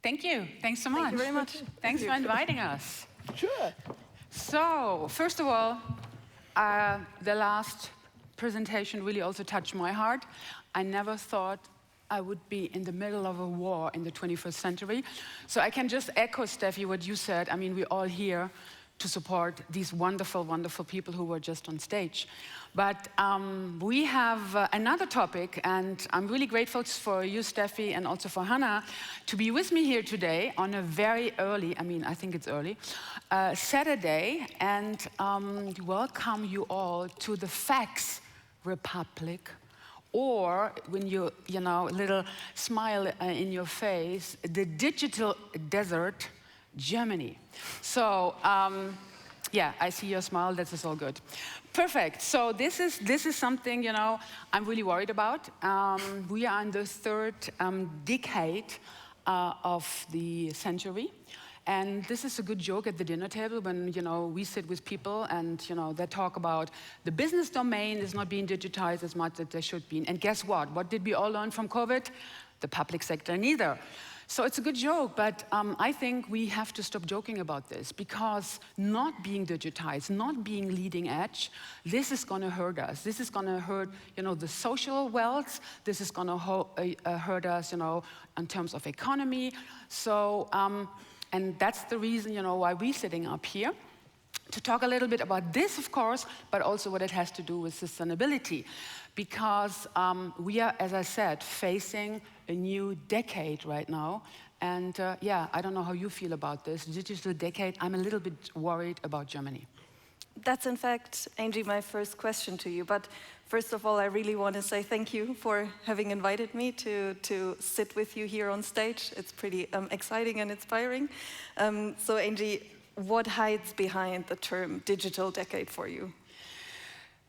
Thank you. Thanks so much. Thank you very much. Thanks for inviting us. Sure. So, first of all, the last presentation really also touched my heart. I never thought I would be in the middle of a war in the 21st century. So I can just echo, Steffi, what you said. I mean, we're all here to support these wonderful, wonderful people who were just on stage. But we have another topic, and I'm really grateful for you, Steffi, and also for Hannah, to be with me here today on a very early, I think it's early, Saturday, and welcome you all to the Facts Republic, or when you little smile in your face, the digital desert, Germany. So, yeah, I see your smile, this is all good. Perfect, so this is something, I'm really worried about. We are in the third decade of the century. And this is a good joke at the dinner table when, we sit with people and, they talk about the business domain is not being digitized as much as they should be. And guess what? What did we all learn from COVID? The public sector neither. So it's a good joke, but I think we have to stop joking about this, because not being digitized, not being leading edge, this is going to hurt us. This is going to hurt, the social wealth. This is going to hurt us, in terms of economy. So, and that's the reason, why we're sitting up here, to talk a little bit about this, of course, but also what it has to do with sustainability. Because we are, as I said, facing a new decade right now. And yeah, I don't know how you feel about this digital decade. I'm a little bit worried about Germany. That's in fact, Angie, my first question to you. But first of all, I really want to say thank you for having invited me to sit with you here on stage. It's pretty exciting and inspiring. So Angie, what hides behind the term digital decade for you?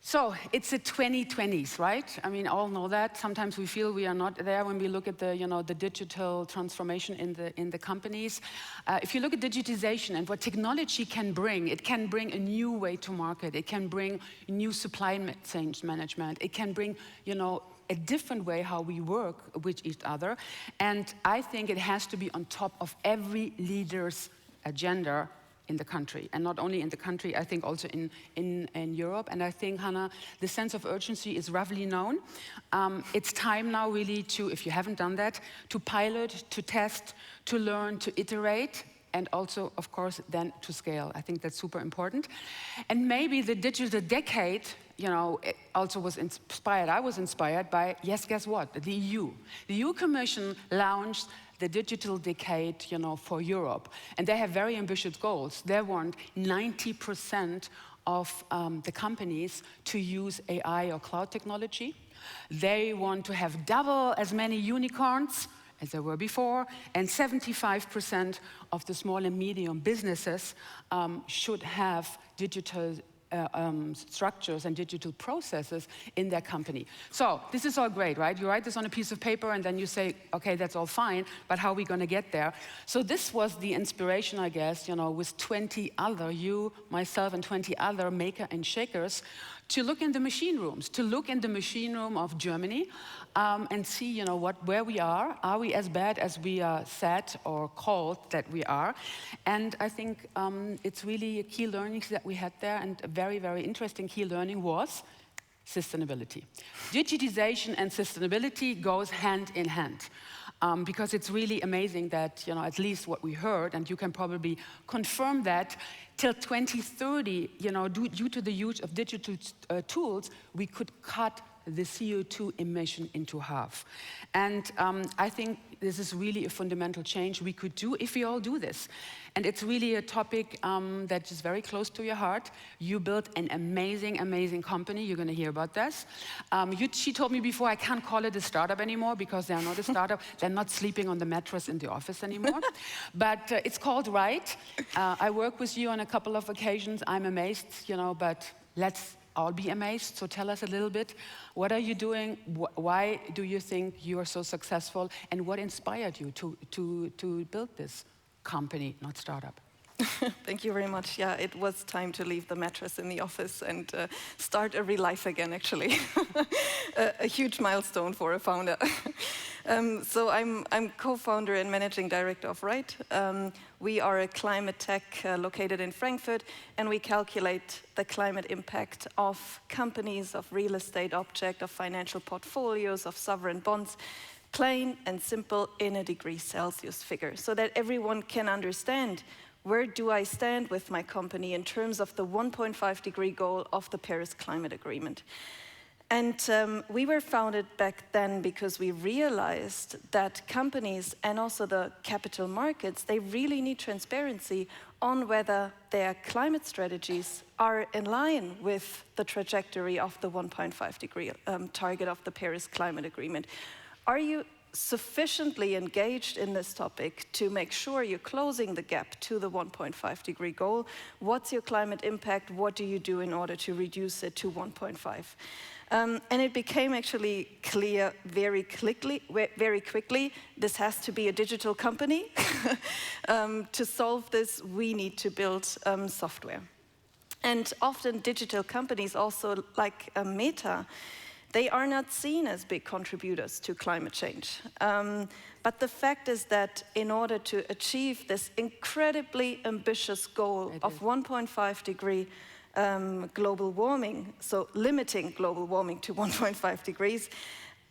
So it's the 2020s, right? All know that. Sometimes we feel we are not there when we look at the, the digital transformation in the companies. If you look at digitization and what technology can bring, it can bring a new way to market. It can bring new supply chain management. It can bring, a different way how we work with each other. And I think it has to be on top of every leader's agenda in the country, and not only in the country, I think also in Europe. And I think, Hannah, the sense of urgency is roughly known. It's time now really to, if you haven't done that, to pilot, to test, to learn, to iterate, and also, of course, then to scale. I think that's super important. And maybe the digital decade, it also was inspired. I was inspired by, yes, guess what? The EU. The EU Commission launched the digital decade, for Europe. And they have very ambitious goals. They want 90% of the companies to use AI or cloud technology. They want to have double as many unicorns as there were before, and 75% of the small and medium businesses should have digital structures and digital processes in their company. So this is all great, right? You write this on a piece of paper and then you say, okay, that's all fine, but how are we going to get there? So this was the inspiration, I guess, with 20 other, you, myself, and 20 other maker and shakers, to look in the machine rooms, to look in the machine room of Germany and see, where we are. Are we as bad as we are said or called that we are? And I think it's really key learnings that we had there, and a very, very interesting key learning was sustainability. Digitization and sustainability goes hand in hand. Because it's really amazing that, at least what we heard, and you can probably confirm that, till 2030, due to the use of digital tools, we could cut the CO2 emission into half. And I think this is really a fundamental change we could do if we all do this. And it's really a topic that is very close to your heart. You built an amazing, amazing company. You're going to hear about this. She told me before, I can't call it a startup anymore because they're not a startup. They're not sleeping on the mattress in the office anymore. But it's called Right. I work with you on a couple of occasions. I'm amazed, but let's all be amazed. So tell us a little bit, what are you doing? Why do you think you are so successful? And what inspired you to build this company, not startup? Thank you very much. Yeah, it was time to leave the mattress in the office and start a real life again, actually. A huge milestone for a founder. So I'm co-founder and managing director of Right. We are a climate tech located in Frankfurt, and we calculate the climate impact of companies, of real estate objects, of financial portfolios, of sovereign bonds, plain and simple in a degree Celsius figure, so that everyone can understand where do I stand with my company in terms of the 1.5 degree goal of the Paris Climate Agreement. And we were founded back then because we realized that companies and also the capital markets, they really need transparency on whether their climate strategies are in line with the trajectory of the 1.5 degree target of the Paris Climate Agreement. Are you sufficiently engaged in this topic to make sure you're closing the gap to the 1.5 degree goal? What's your climate impact? What do you do in order to reduce it to 1.5? And it became actually clear very quickly, this has to be a digital company. To solve this, we need to build software. And often digital companies, also like Meta, they are not seen as big contributors to climate change. But the fact is that in order to achieve this incredibly ambitious goal of 1.5 degree global warming, so limiting global warming to 1.5 degrees,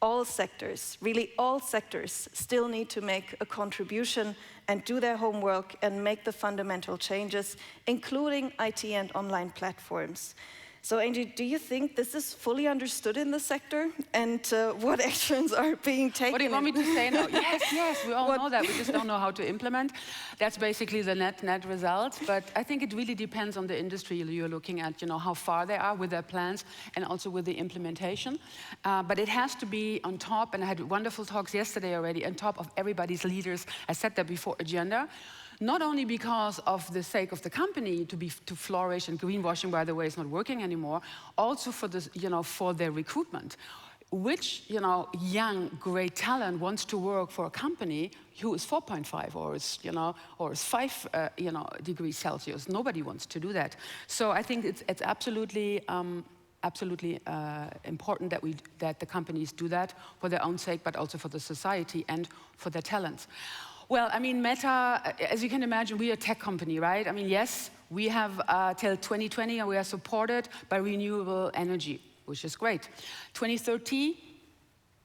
all sectors, really all sectors, still need to make a contribution and do their homework and make the fundamental changes, including IT and online platforms. So Angie, do you think this is fully understood in the sector? And what actions are being taken? What do you want me to say now? Yes, we all know that. We just don't know how to implement. That's basically the net result. But I think it really depends on the industry you're looking at, how far they are with their plans and also with the implementation. But it has to be on top, and I had wonderful talks yesterday already, on top of everybody's leaders, I said that before, agenda. Not only because of the sake of the company to flourish, and greenwashing, by the way, is not working anymore, also for this, for their recruitment. Which, young, great talent wants to work for a company who is 4.5 or is 5, degrees Celsius? Nobody wants to do that. So I think it's absolutely important that the companies do that for their own sake, but also for the society and for their talents. Well, I mean, Meta, as you can imagine, we are a tech company, right? I mean, yes, we have till 2020, and we are supported by renewable energy, which is great. 2030,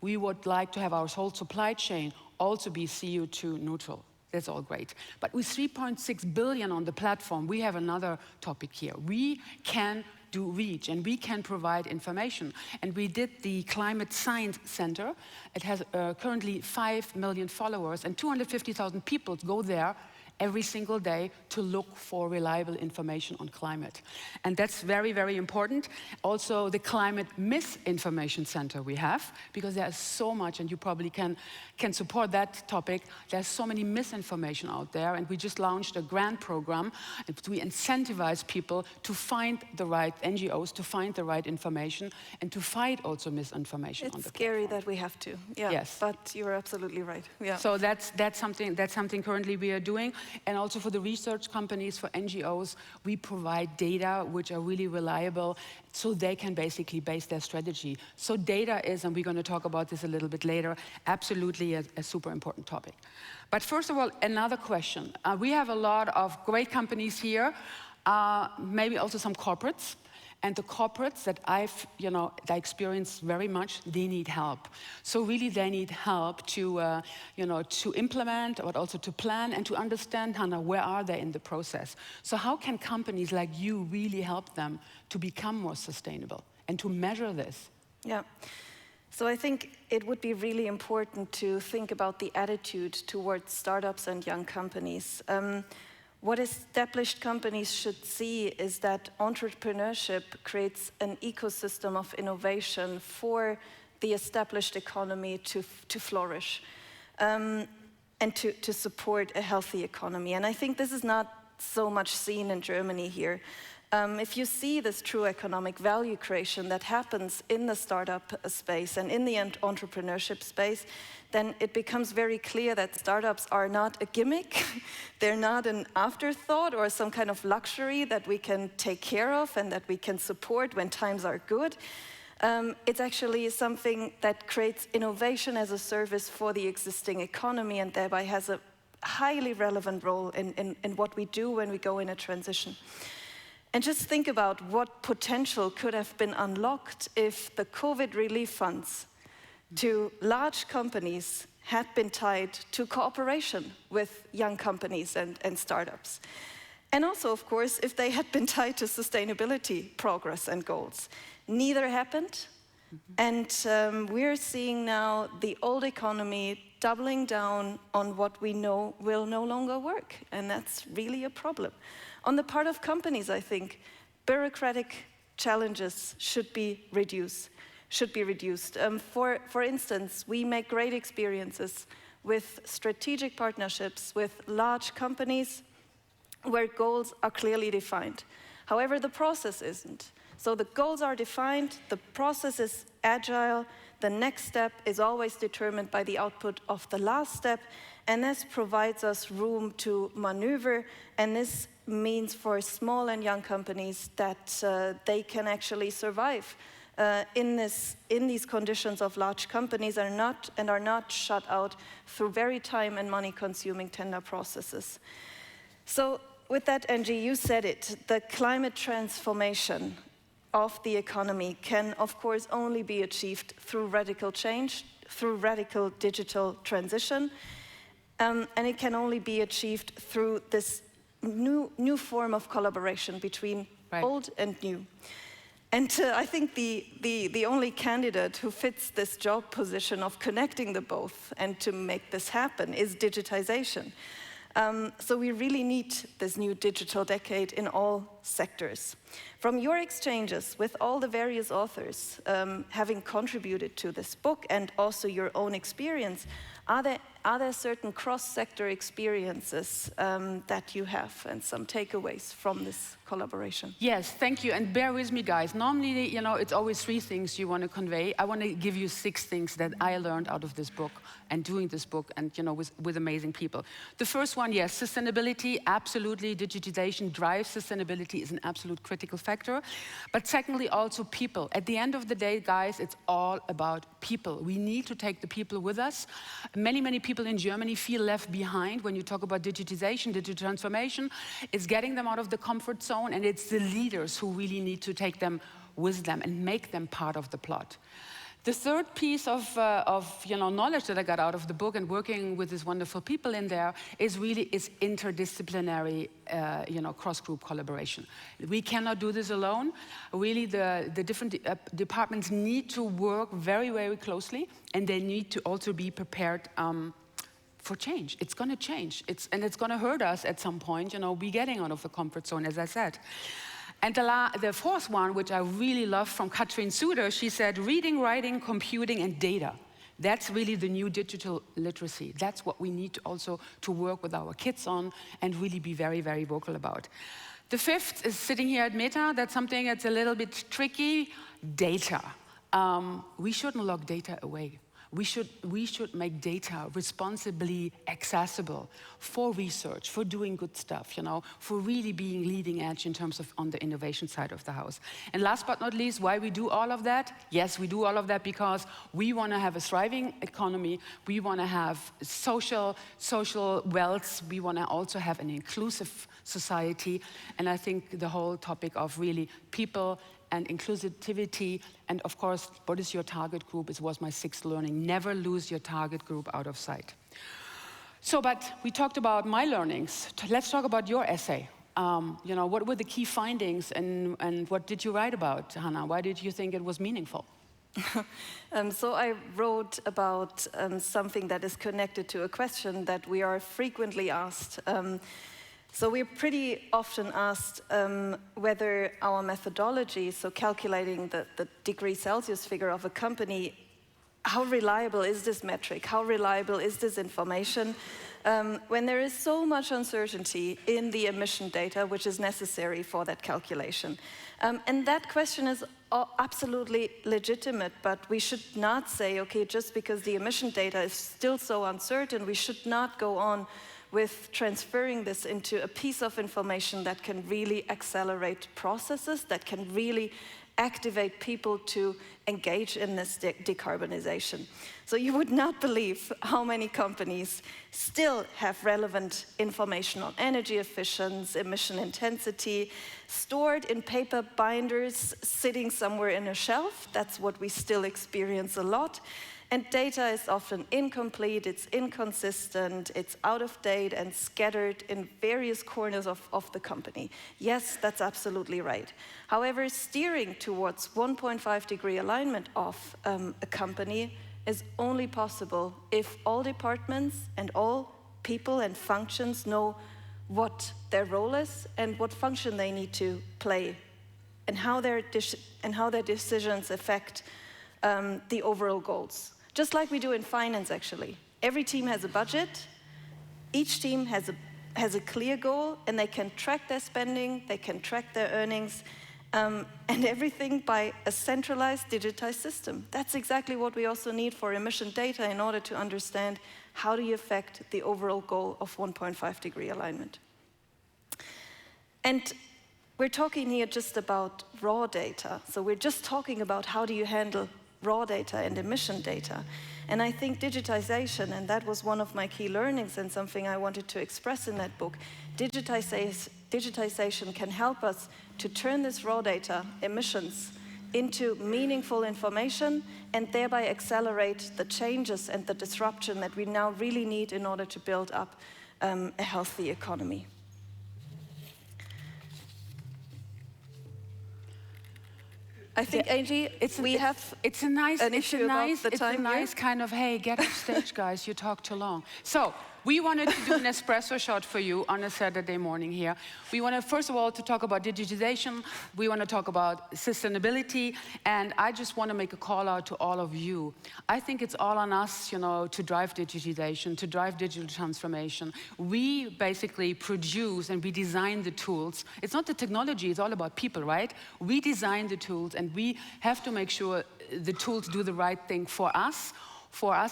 we would like to have our whole supply chain also be CO2 neutral. That's all great. But with 3.6 billion on the platform, we have another topic here. We can do reach, and we can provide information. And we did the Climate Science Center. It has currently 5 million followers, and 250,000 people go there every single day to look for reliable information on climate. And that's very, very important. Also, the Climate Misinformation Center we have, because there's so much, and you probably can support that topic. There's so many misinformation out there, and we just launched a grant program. We incentivize people to find the right NGOs, to find the right information, and to fight also misinformation on the platform. It's scary that we have to, yeah. Yes. But you're absolutely right, yeah. So that's something currently we are doing. And also for the research companies, for NGOs, we provide data which are really reliable, so they can basically base their strategy. So data is, and we're going to talk about this a little bit later, absolutely a super important topic. But first of all, another question. We have a lot of great companies here, maybe also some corporates. And the corporates that I experience very much, they need help. So really, they need help to, to implement, but also to plan and to understand, Hannah, where are they in the process? So how can companies like you really help them to become more sustainable and to measure this? Yeah. So I think it would be really important to think about the attitude towards startups and young companies. What established companies should see is that entrepreneurship creates an ecosystem of innovation for the established economy to flourish and to support a healthy economy. And I think this is not so much seen in Germany here. If you see this true economic value creation that happens in the startup space and in the entrepreneurship space, then it becomes very clear that startups are not a gimmick. They're not an afterthought or some kind of luxury that we can take care of and that we can support when times are good. It's actually something that creates innovation as a service for the existing economy and thereby has a highly relevant role in what we do when we go in a transition. And just think about what potential could have been unlocked if the COVID relief funds to large companies had been tied to cooperation with young companies and startups. And also, of course, if they had been tied to sustainability progress and goals. Neither happened. And we're seeing now the old economy doubling down on what we know will no longer work. And that's really a problem. On the part of companies, I think, bureaucratic challenges should be reduced. For instance, we make great experiences with strategic partnerships with large companies where goals are clearly defined. However, the process isn't. So the goals are defined, the process is agile, the next step is always determined by the output of the last step, and this provides us room to maneuver, and this means for small and young companies that they can actually survive in these conditions of large companies are not shut out through very time and money-consuming tender processes. So with that, Angie, you said it, the climate transformation of the economy can, of course, only be achieved through radical change, through radical digital transition, and it can only be achieved through this new form of collaboration between old and new. And I think the only candidate who fits this job position of connecting the both and to make this happen is digitization. So we really need this new digital decade in all sectors. From your exchanges with all the various authors having contributed to this book and also your own experience, are there certain cross-sector experiences that you have and some takeaways from this collaboration? Yes, thank you, and bear with me, guys. Normally, you know, it's always 3 things you want to convey. I want to give you 6 things that I learned out of this book and doing this book and, you know, with amazing people. The first one, yes, sustainability, absolutely. Digitization drives sustainability is an absolute critical factor. But secondly, also people. At the end of the day, guys, it's all about people. We need to take the people with us. Many people in Germany feel left behind when you talk about digitization, digital transformation. It's getting them out of the comfort zone, and it's the leaders who really need to take them with them and make them part of the plot. The third piece of knowledge that I got out of the book and working with these wonderful people in there is interdisciplinary, cross-group collaboration. We cannot do this alone. Really, the different departments need to work very, very closely, and they need to also be prepared for change. It's going to change, and it's going to hurt us at some point. You know, we're getting out of the comfort zone, as I said. And the fourth one, which I really love from Katrin Suder, she said, reading, writing, computing, and data. That's really the new digital literacy. That's what we need to work with our kids on and really be very, very vocal about. The fifth is sitting here at Meta. That's something that's a little bit tricky. Data. We shouldn't lock data away. We should make data responsibly accessible for research, for doing good stuff, you know, for really being leading edge in terms of on the innovation side of the house. And last but not least, why we do all of that? Yes, we do all of that because we want to have a thriving economy. We want to have social wealth. We want to also have an inclusive society. And I think the whole topic of really people and inclusivity, and of course, what is your target group? It was my 6th learning. Never lose your target group out of sight. So, but we talked about my learnings. Let's talk about your essay. What were the key findings and what did you write about, Hannah? Why did you think it was meaningful? So I wrote about something that is connected to a question that we are frequently asked. So we're pretty often asked whether our methodology, so calculating the degree Celsius figure of a company, how reliable is this metric? How reliable is this information? When there is so much uncertainty in the emission data, which is necessary for that calculation. And that question is absolutely legitimate, but we should not say, okay, just because the emission data is still so uncertain, we should not go on with transferring this into a piece of information that can really accelerate processes, that can really activate people to engage in this decarbonization. So you would not believe how many companies still have relevant information on energy efficiency, emission intensity, stored in paper binders, sitting somewhere in a shelf. That's what we still experience a lot. And data is often incomplete, it's inconsistent, it's out of date and scattered in various corners of the company. Yes, that's absolutely right. However, steering towards 1.5-degree alignment of a company is only possible if all departments and all people and functions know what their role is and what function they need to play, and how their decisions affect the overall goals. Just like we do in finance, actually. Every team has a budget. Each team has a clear goal, and they can track their spending, they can track their earnings, and everything by a centralized, digitized system. That's exactly what we also need for emission data in order to understand how do you affect the overall goal of 1.5-degree alignment. And we're talking here just about raw data. So we're just talking about how do you handle raw data and emission data. And I think digitization, and that was one of my key learnings and something I wanted to express in that book, digitization can help us to turn this raw data, emissions, into meaningful information and thereby accelerate the changes and the disruption that we now really need in order to build up a healthy economy. I think, Angie, it's a nice kind of, hey, get off stage, guys, you talk too long. So we wanted to do an espresso shot for you on a Saturday morning here. We want to, first of all, to talk about digitization. We want to talk about sustainability. And I just want to make a call out to all of you. I think it's all on us, you know, to drive digitization, to drive digital transformation. We basically produce and we design the tools. It's not the technology, it's all about people, right? We design the tools and we have to make sure the tools do the right thing for us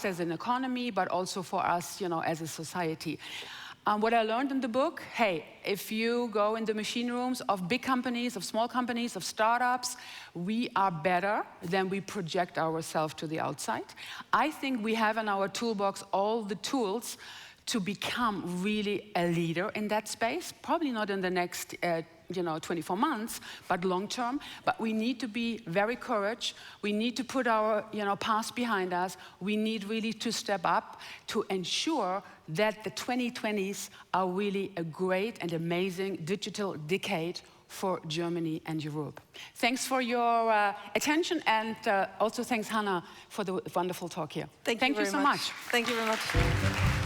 as an economy, but also for us, you know, as a society. What I learned in the book, hey, if you go in the machine rooms of big companies, of small companies, of startups, we are better than we project ourselves to the outside. I think we have in our toolbox all the tools to become really a leader in that space, probably not in the next 24 months, but long term. But we need to be very courageous. We need to put our past behind us. We need really to step up to ensure that the 2020s are really a great and amazing digital decade for Germany and Europe. Thanks for your attention, and also thanks, Hannah, for the wonderful talk here. Thank you so much. Thank you very much.